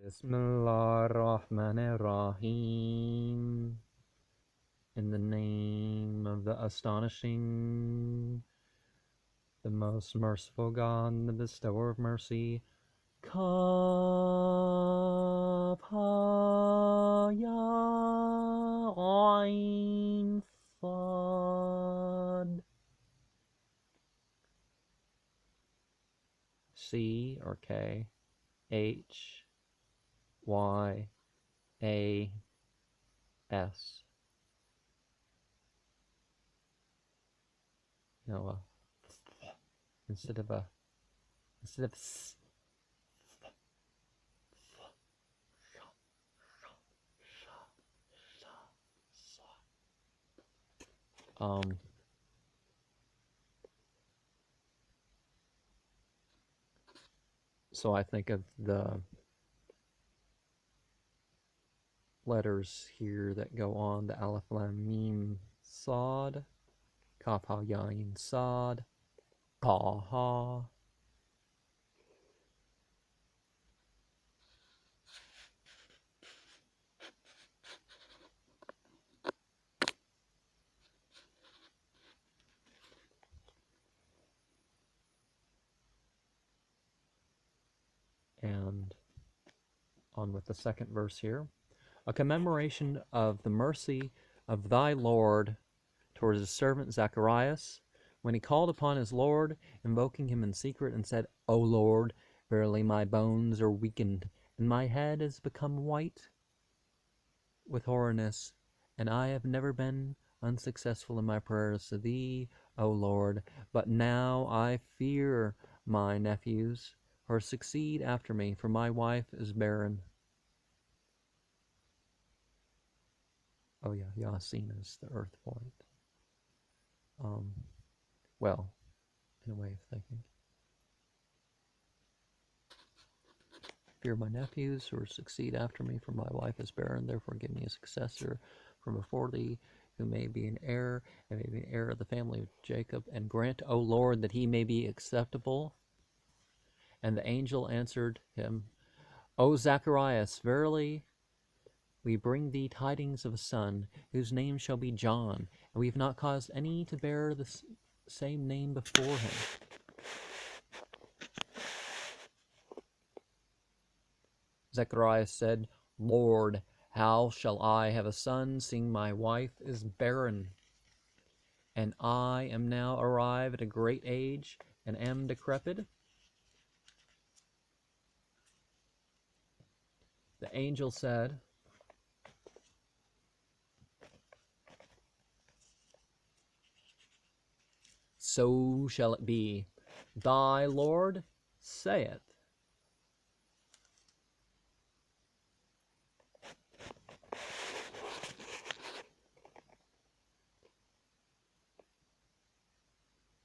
Bismillahirrahmanirrahim. In the name of the astonishing, the most merciful God, the bestower of mercy. Kaf ha ya ain sad. C or K H Y A S. You know, instead of s. So I think of the letters here that go on, the Aleph Lam Mim Sad, Kaf Ha Yain Sad, Ha Ha. And on with the second verse here. A commemoration of the mercy of thy Lord towards his servant Zacharias, when he called upon his Lord, invoking him in secret, and said, O Lord, verily my bones are weakened, and my head has become white with hoarseness, and I have never been unsuccessful in my prayers to thee, O Lord. But now I fear my nephews, or succeed after me, for my wife is barren. Oh yeah, Yasin is the earth point. Well, in a way of thinking. Fear my nephews, or succeed after me, for my wife is barren. Therefore give me a successor from before thee, who may be an heir, and may be an heir of the family of Jacob. And grant, O Lord, that he may be acceptable. And the angel answered him, O Zacharias, verily we bring thee tidings of a son, whose name shall be John, and we have not caused any to bear the same name before him. Zacharias said, Lord, how shall I have a son, seeing my wife is barren? And I am now arrived at a great age, and am decrepit. The angel said, So shall it be. Thy Lord saith.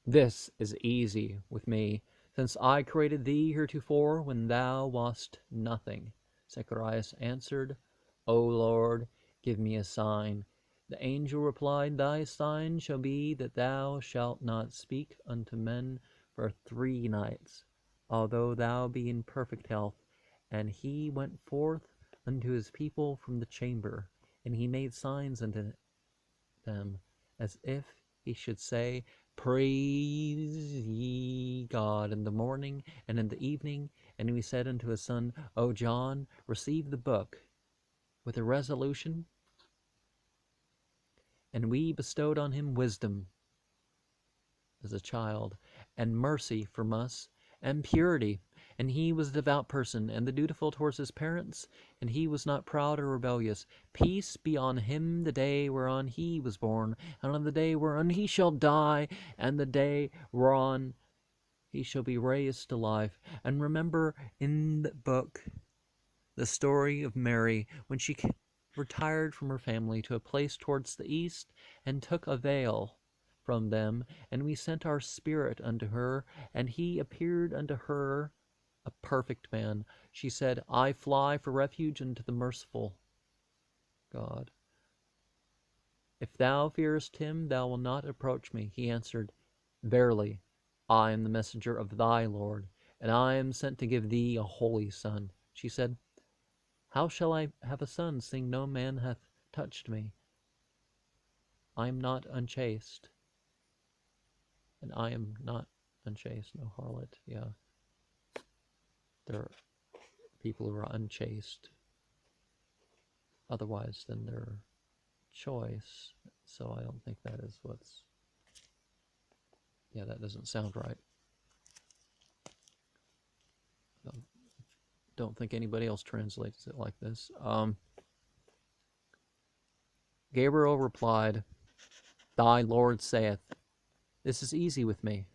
This is easy with me, since I created thee heretofore when thou wast nothing. Zacharias answered, O Lord, give me a sign. The angel replied, Thy sign shall be that thou shalt not speak unto men for 3 nights, although thou be in perfect health. And he went forth unto his people from the chamber, and he made signs unto them, as if he should say, Praise ye God in the morning and in the evening. And he said unto his son, O John, receive the book with a resolution. And we bestowed on him wisdom as a child, and mercy from us, and purity. And he was a devout person, and the dutiful towards his parents, and he was not proud or rebellious. Peace be on him the day whereon he was born, and on the day whereon he shall die, and the day whereon he shall be raised to life. And remember in the book the story of Mary, when she retired from her family to a place towards the east, and took a veil from them, and we sent our spirit unto her, and he appeared unto her a perfect man. She said, I fly for refuge unto the merciful God. If thou fearest him, thou wilt not approach me. He answered, Verily, I am the messenger of thy Lord, and I am sent to give thee a holy son. She said, How shall I have a son, seeing no man hath touched me? I am not unchaste, and I am not unchaste, no harlot. Yeah, there are people who are unchaste otherwise than their choice, so I don't think that is what's... Yeah, that doesn't sound right. Don't think anybody else translates it like this. Gabriel replied, Thy Lord saith, This is easy with me,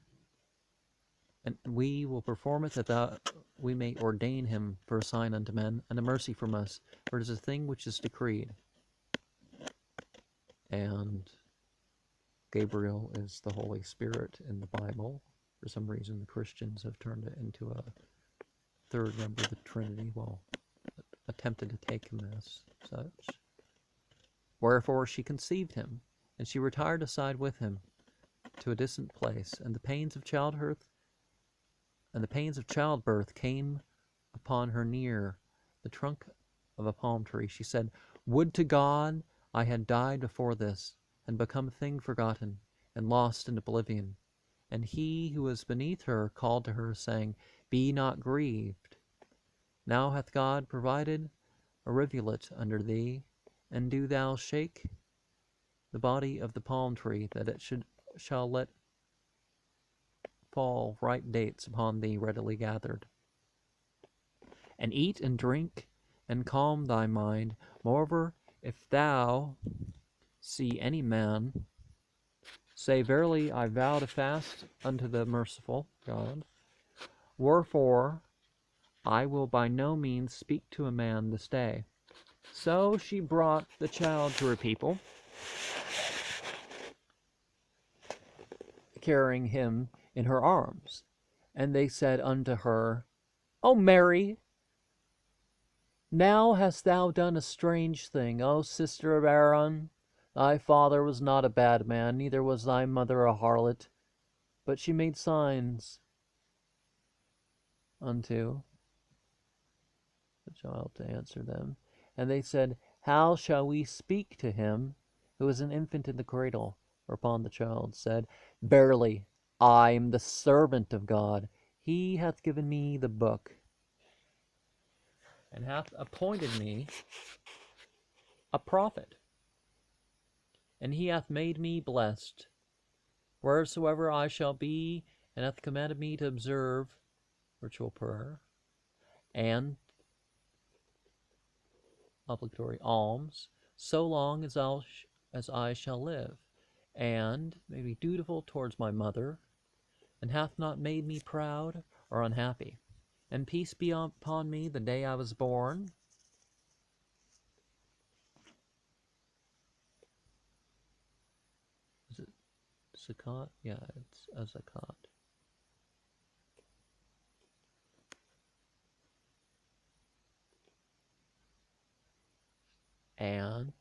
and we will perform it that we may ordain him for a sign unto men, and a mercy from us, for it is a thing which is decreed. And Gabriel is the Holy Spirit in the Bible. For some reason, the Christians have turned it into a third member of the Trinity, well, attempted to take him as such. Wherefore she conceived him, and she retired aside with him to a distant place, and the pains of childbirth came upon her near the trunk of a palm tree. She said, Would to God I had died before this, and become a thing forgotten, and lost in oblivion. And he who was beneath her called to her, saying, Be not grieved. Now hath God provided a rivulet under thee, and do thou shake the body of the palm tree, that it shall let fall ripe dates upon thee readily gathered. And eat and drink, and calm thy mind. Moreover, if thou see any man, say, Verily I vow to fast unto the merciful God. Wherefore I will by no means speak to a man this day. So she brought the child to her people, carrying him in her arms. And they said unto her, O Mary, now hast thou done a strange thing, O sister of Aaron. Thy father was not a bad man, neither was thy mother a harlot. But she made signs unto the child to answer them. And they said, How shall we speak to him who is an infant in the cradle? Whereupon the child said, Verily, I am the servant of God. He hath given me the book, and hath appointed me a prophet. And he hath made me blessed wheresoever I shall be, and hath commanded me to observe ritual prayer and obligatory alms, so long as I shall live, and may be dutiful towards my mother, and hath not made me proud or unhappy. And peace be upon me the day I was born. Is it Zakat? Yeah, it's a Zakat. And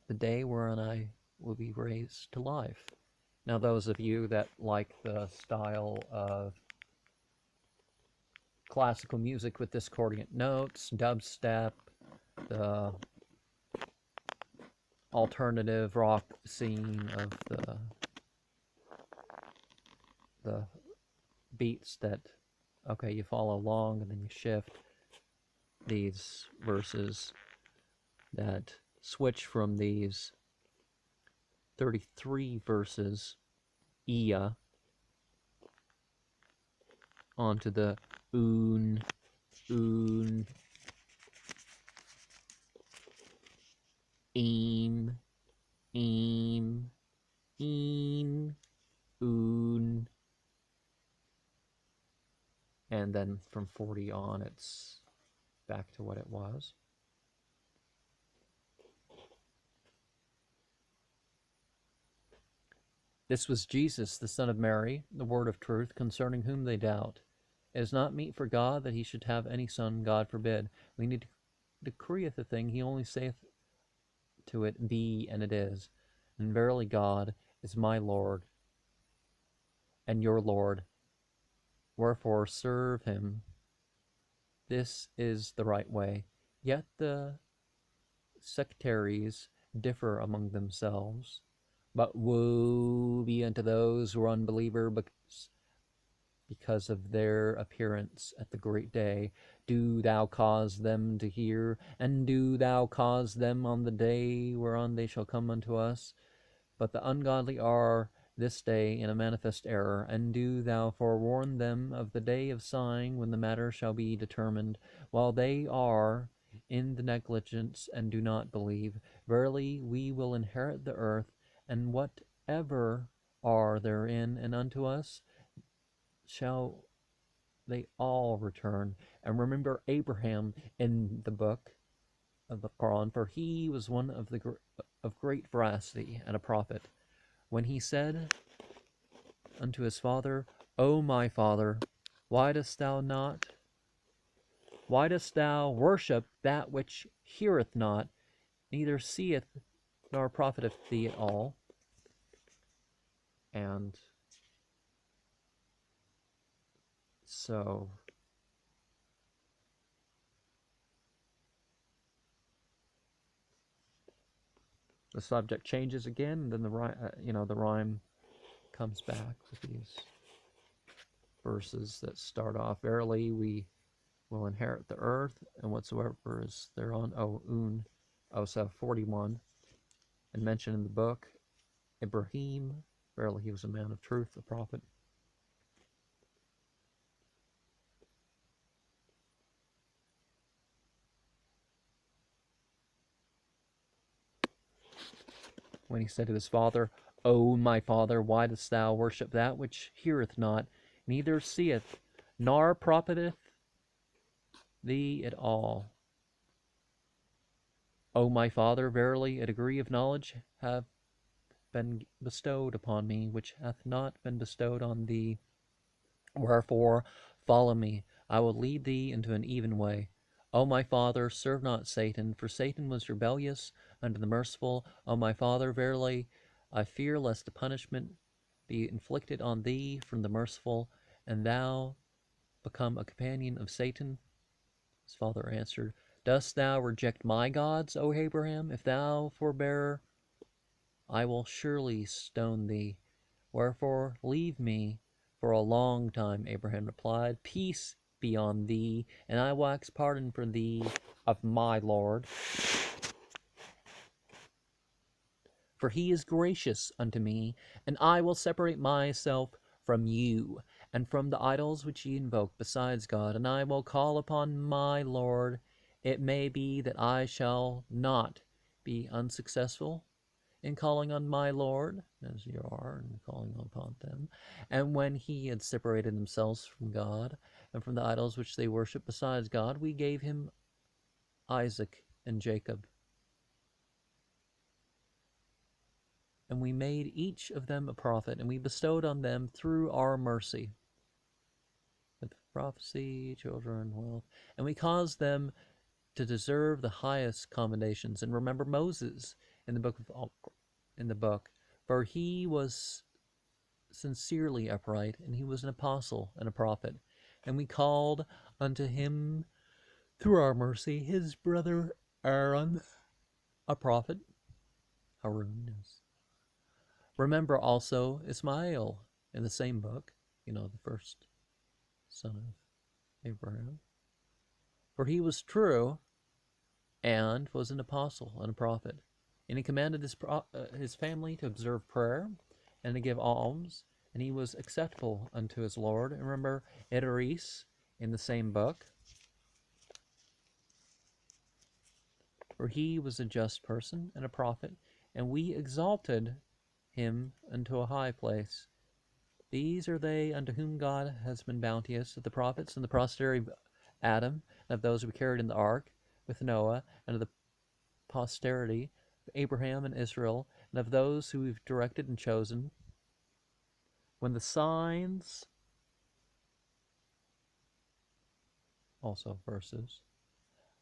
the day wherein I will be raised to life. Now, those of you that like the style of classical music with discordant notes, dubstep, the alternative rock scene of the beats that, okay, you follow along and then you shift, these verses that switch from these 33 verses Iya onto the un, eem, een, un, and then from 40 on it's back to what it was. This was Jesus, the Son of Mary, the Word of truth, concerning whom they doubt. It is not meet for God that he should have any son, God forbid. When he decreeth a thing, he only saith to it, Be, and it is. And verily God is my Lord and your Lord. Wherefore serve him This is the right way. Yet the sectaries differ among themselves. But woe be unto those who are unbeliever, because of their appearance at the great day. Do thou cause them to hear, and do thou cause them on the day whereon they shall come unto us. But the ungodly are this day in a manifest error, and do thou forewarn them of the day of sighing, when the matter shall be determined, while they are in the negligence and do not believe. Verily, we will inherit the earth, and whatever are therein, and unto us shall they all return. And remember Abraham in the book of the Koran, for he was one of great veracity and a prophet, when he said unto his father, O my father, why dost thou worship that which heareth not, neither seeth nor profiteth thee at all? And so the subject changes again, and then the rhyme comes back with these verses that start off, verily we will inherit the earth, and whatsoever is thereon. So 41, and mentioned in the book, Ibrahim, verily he was a man of truth, a prophet. When he said to his father, O my father, why dost thou worship that which heareth not, neither seeth, nor profiteth thee at all? O my father, verily a degree of knowledge hath been bestowed upon me, which hath not been bestowed on thee. Wherefore, follow me, I will lead thee into an even way. O my father, serve not Satan, for Satan was rebellious unto the merciful. O my father, verily I fear lest the punishment be inflicted on thee from the merciful, and thou become a companion of Satan. His father answered, Dost thou reject my gods, O Abraham? If thou forbear, I will surely stone thee. Wherefore leave me for a long time. Abraham replied, Peace be on thee, and I will ask pardon for thee of my Lord. For he is gracious unto me, and I will separate myself from you, and from the idols which ye invoke besides God, and I will call upon my Lord. It may be that I shall not be unsuccessful in calling on my Lord, as you are in calling upon them. And when he had separated themselves from God, and from the idols which they worship besides God, we gave him Isaac and Jacob. And we made each of them a prophet, and we bestowed on them through our mercy, with prophecy, children, wealth, and we caused them to deserve the highest commendations. And remember Moses in the book, for he was sincerely upright, and he was an apostle and a prophet. And we called unto him through our mercy his brother Aaron, a prophet. Harun is. Remember also Ismail in the same book, the first son of Abraham. For he was true and was an apostle and a prophet. And he commanded his family to observe prayer and to give alms, and he was acceptable unto his Lord. And remember Idris in the same book, for he was a just person and a prophet, and we exalted him unto a high place. These are they unto whom God has been bounteous, of the prophets and the posterity of Adam, and of those who were carried in the ark with Noah, and of the posterity of Abraham and Israel, and of those who we've directed and chosen. When the signs, also verses,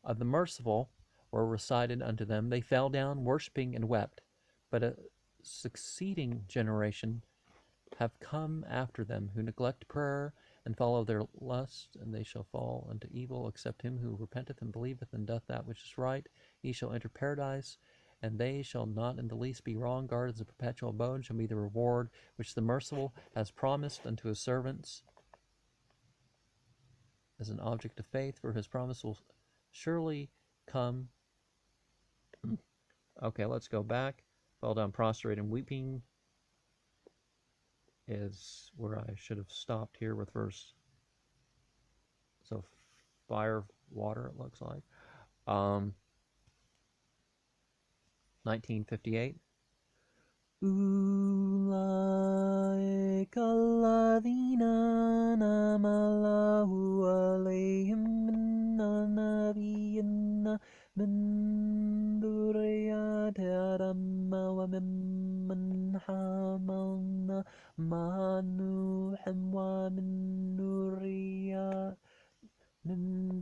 of the merciful were recited unto them, they fell down worshipping and wept. But a succeeding generation have come after them, who neglect prayer, and follow their lust, and they shall fall into evil, except him who repenteth and believeth and doth that which is right. He shall enter paradise, and they shall not in the least be wrong. Guardians of perpetual abode shall be the reward which the merciful has promised unto his servants as an object of faith, for his promise will surely come. Okay, let's go back. Fall down prostrate and weeping is where I should have stopped here with verse. So fire, water, it looks like. 1958. أولئك الذين أنعم الله عليهم من النبيين من ذرية آدم وممن حملنا مع نوح ومن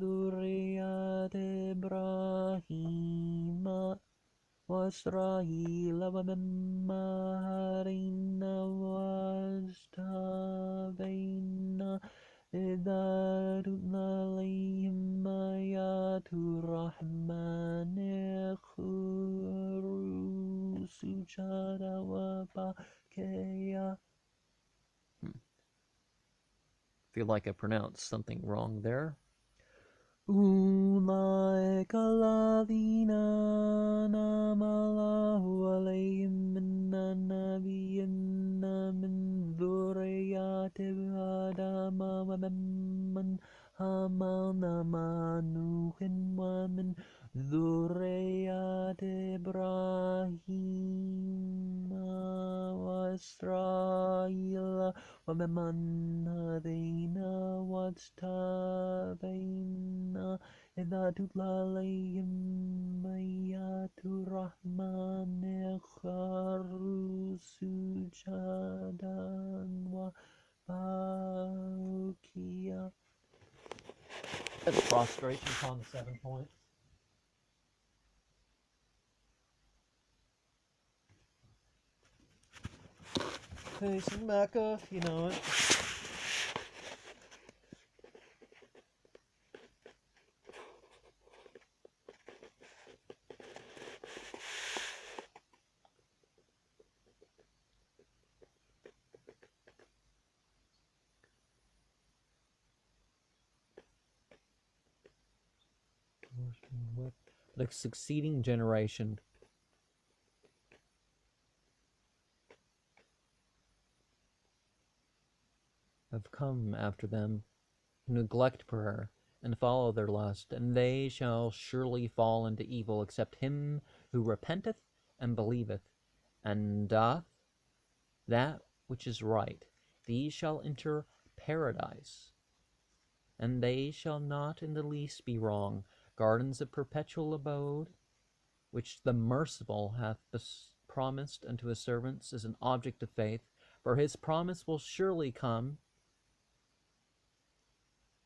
ذرية إبراهيم وإسرائيل ومما هدينا واجتبينا إذا تتلى عليهم آيات الرحمن خروا سجدا وبكيا. Feel like I pronounced something wrong there. أولئك الذين أنعم الله عليهم من النبيين من ذرية آدم وممن حملنا مع نوح ومن ذرية إبراهيم وإسرائيل وممن هدينا واجتبينا إذا تتلى عليهم آيات الرحمن خروا سجدا وبكيا. That's prostration upon the 7 points. Facing Mecca, you know it. The succeeding generation have come after them who neglect prayer and follow their lust, and they shall surely fall into evil, except him who repenteth and believeth and doth that which is right. These shall enter paradise, and they shall not in the least be wrong. Gardens of perpetual abode, which the merciful hath promised unto his servants, is an object of faith, for his promise will surely come.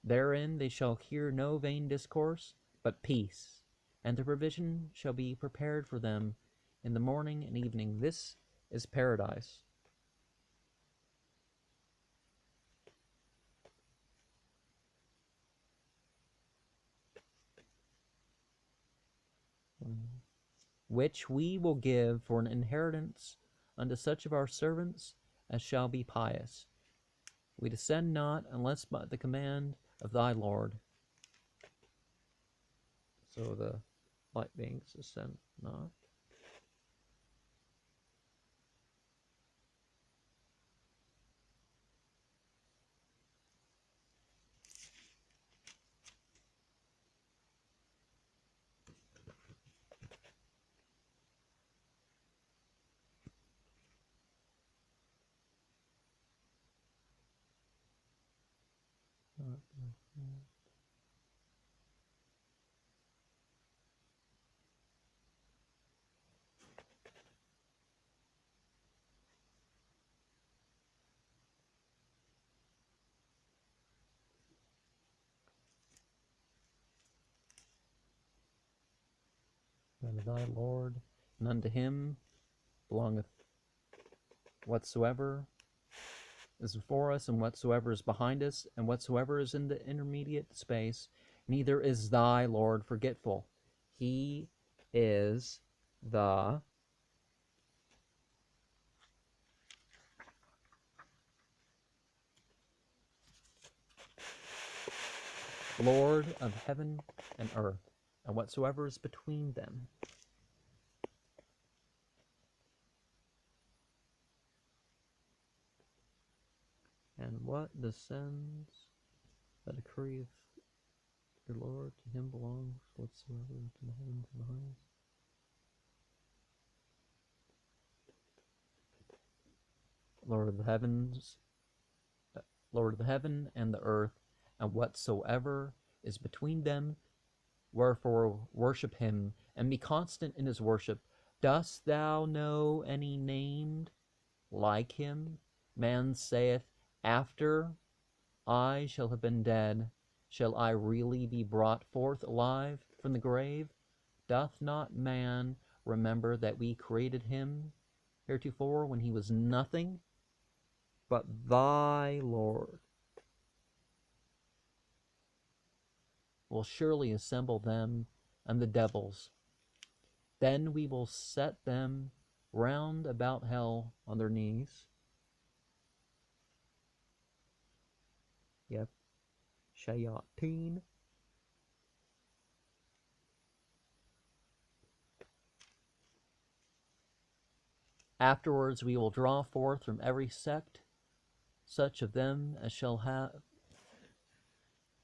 Therein they shall hear no vain discourse, but peace, and the provision shall be prepared for them in the morning and evening. This is paradise. Which we will give for an inheritance unto such of our servants as shall be pious. We descend not unless by the command of thy Lord. So the light beings ascend not. Unto thy Lord, and unto him belongeth whatsoever is before us, and whatsoever is behind us, and whatsoever is in the intermediate space. Neither is thy Lord forgetful. He is the Lord of heaven and earth, and whatsoever is between them. And what descends, the decree of your Lord, to him belongs whatsoever is in the heavens and the highest. Lord of the heavens, Lord of the heaven and the earth, and whatsoever is between them. Wherefore worship him, and be constant in his worship. Dost thou know any named like him? Man saith, after I shall have been dead, shall I really be brought forth alive from the grave? Doth not man remember that we created him heretofore when he was nothing? But thy Lord will surely assemble them and the devils. Then we will set them round about hell on their knees. Yep. Shayateen. Afterwards we will draw forth from every sect such of them as shall have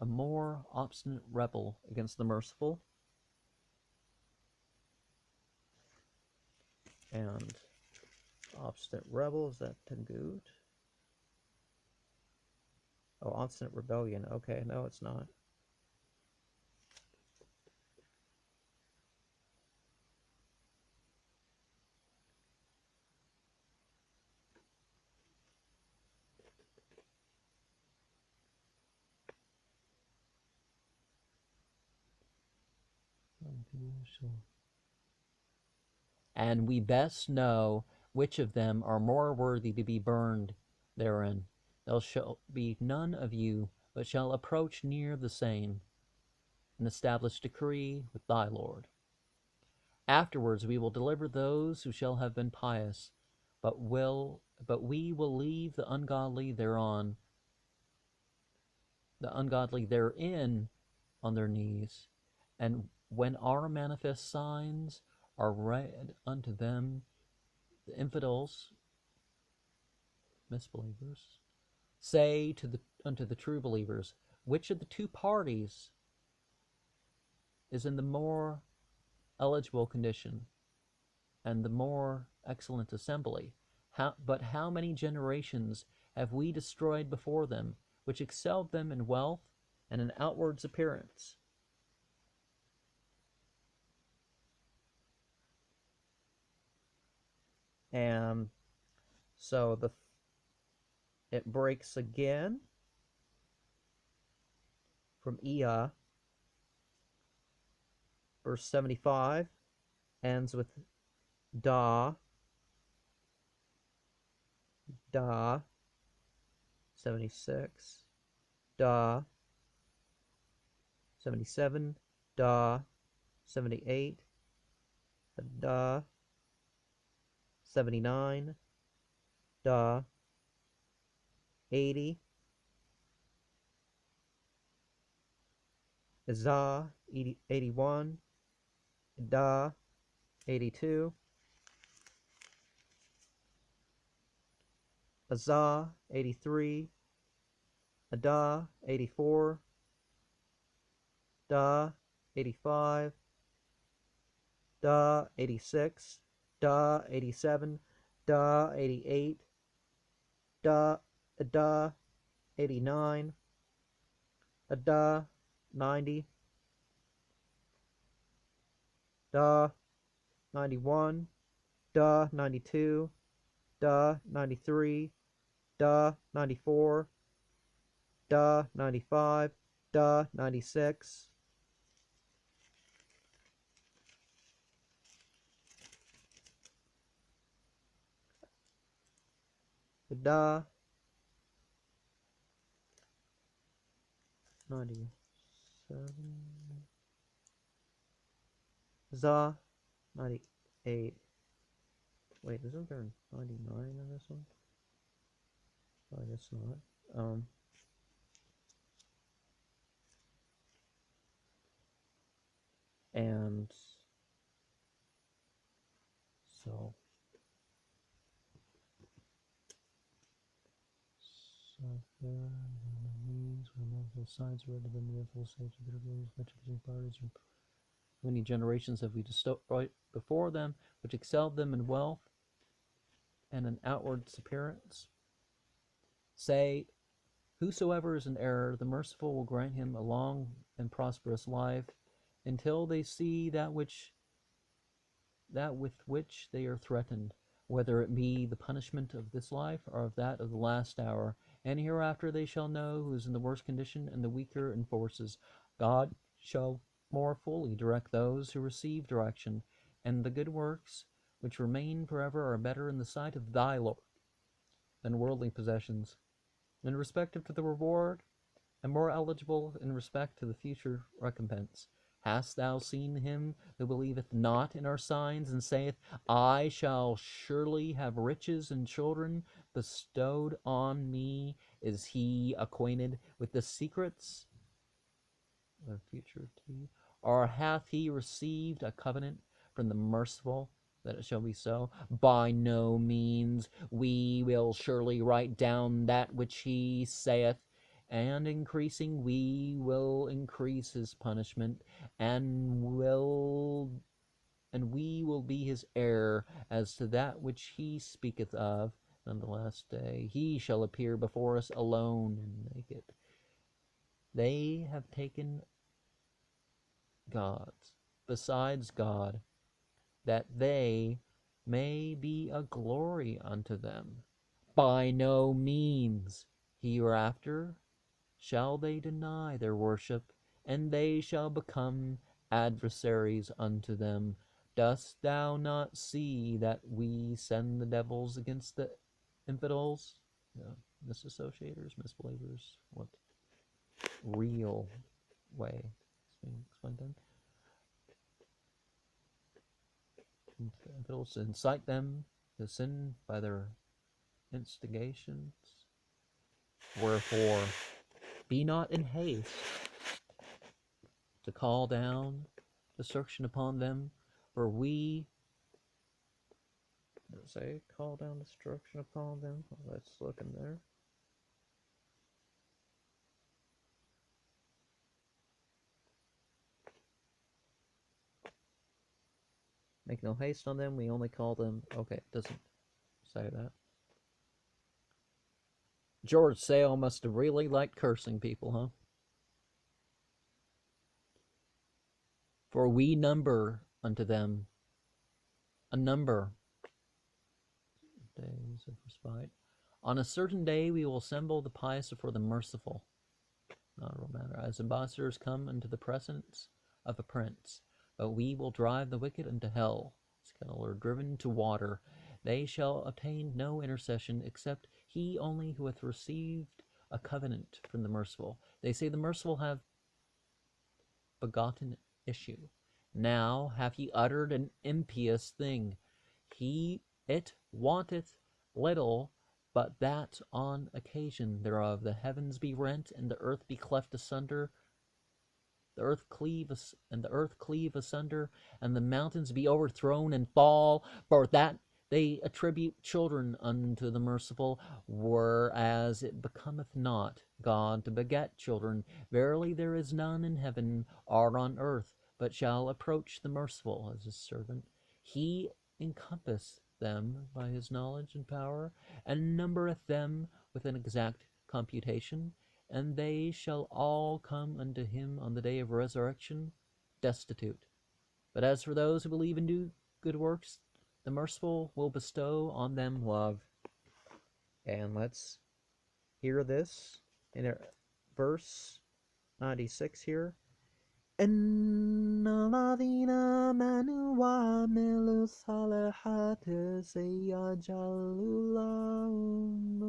a more obstinate rebel against the merciful. And obstinate rebel, is that Tagut? Oh, obstinate rebellion. Okay, no, it's not. And we best know which of them are more worthy to be burned therein. There shall be none of you but shall approach near the same, and establish decree with thy Lord. Afterwards we will deliver those who shall have been pious, but we will leave the ungodly therein on their knees. And when our manifest signs are read unto them, the infidels, misbelievers, say unto the true believers, which of the two parties is in the more eligible condition and the more excellent assembly? But how many generations have we destroyed before them, which excelled them in wealth and in outward appearance? And so it breaks again from Ea, verse 75, ends with da, 76, da, 77, da, 78, da, 79, da, 80, za, 81, da, 82, Azah, 83, Ada, 84, Da, 85, Da, 86, Da, 87, Da, 88, Da, Ada, 89, Ada, 90, Da, 91, Da, 92, Da, 93, Da, 94, Da, 95, Da, 96, Da, 97. Za 98. Wait, isn't there 99 in this one? Oh, I guess not. And so there means when multiple signs read than the full stage of their rules, which parties and many generations have we destroyed before them, which excelled them in wealth and in outward appearance. Say, whosoever is in error, the merciful will grant him a long and prosperous life, until they see that with which they are threatened, whether it be the punishment of this life or of that of the last hour. And hereafter they shall know who is in the worst condition and the weaker in forces. God shall more fully direct those who receive direction, and the good works which remain forever are better in the sight of thy Lord than worldly possessions, in respect to the reward, and more eligible in respect to the future recompense. Hast thou seen him who believeth not in our signs, and saith, I shall surely have riches and children bestowed on me? Is he acquainted with the secrets of future tea? Or hath he received a covenant from the merciful, that it shall be so? By no means. We will surely write down that which he saith, and increasing we will increase his punishment, and we will be his heir as to that which he speaketh of. On the last day he shall appear before us alone and naked. They have taken gods besides God, that they may be a glory unto them. By no means. Hereafter shall they deny their worship, and they shall become adversaries unto them. Dost thou not see that we send the devils against the infidels, misassociators, misbelievers? What real way is being explained then? Infidels, to incite them to sin by their instigations. Wherefore, be not in haste to call down destruction upon them, for we, does it say call down destruction upon them? Well, let's look in there. Make no haste on them, we only call them. Okay, it doesn't say that. George Sale must have really liked cursing people, huh? For we number unto them a number days of respite. On a certain day we will assemble the pious before the merciful. Not a real matter. As ambassadors come into the presence of a prince, but we will drive the wicked into hell. Or driven to water. They shall obtain no intercession, except he only who hath received a covenant from the merciful. They say the merciful have begotten issue. Now have ye uttered an impious thing. It wanteth little, but that on occasion thereof the heavens be rent, and the earth be cleft asunder, the earth cleave asunder, and the mountains be overthrown and fall, for that they attribute children unto the merciful, whereas it becometh not God to beget children. Verily there is none in heaven or on earth, but shall approach the merciful as his servant. He encompasseth them by his knowledge and power, and numbereth them with an exact computation, and they shall all come unto him on the day of resurrection destitute. But as for those who believe and do good works, the merciful will bestow on them love. And let's hear this in verse 96 here. إن الذين آمنوا وعملوا الصالحات سيجعل لهم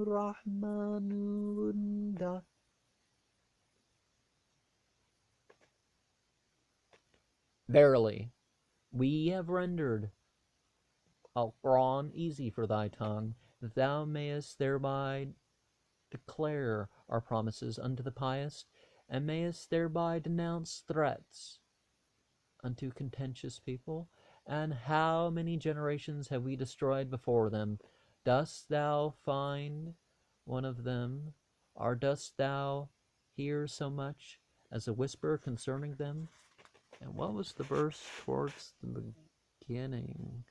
الرحمن ودا. Verily, we have rendered Alcoran easy for thy tongue, that thou mayest thereby declare our promises unto the pious, and mayest thereby denounce threats unto contentious people. And how many generations have we destroyed before them? Dost thou find one of them, or dost thou hear so much as a whisper concerning them? And what was the verse towards the beginning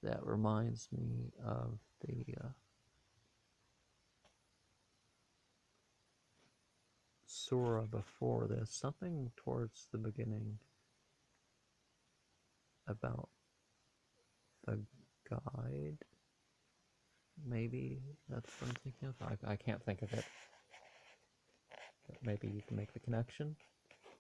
that reminds me of the surah before this? Something towards the beginning about the guide. Maybe that's what I'm thinking of. I can't think of it. But maybe you can make the connection.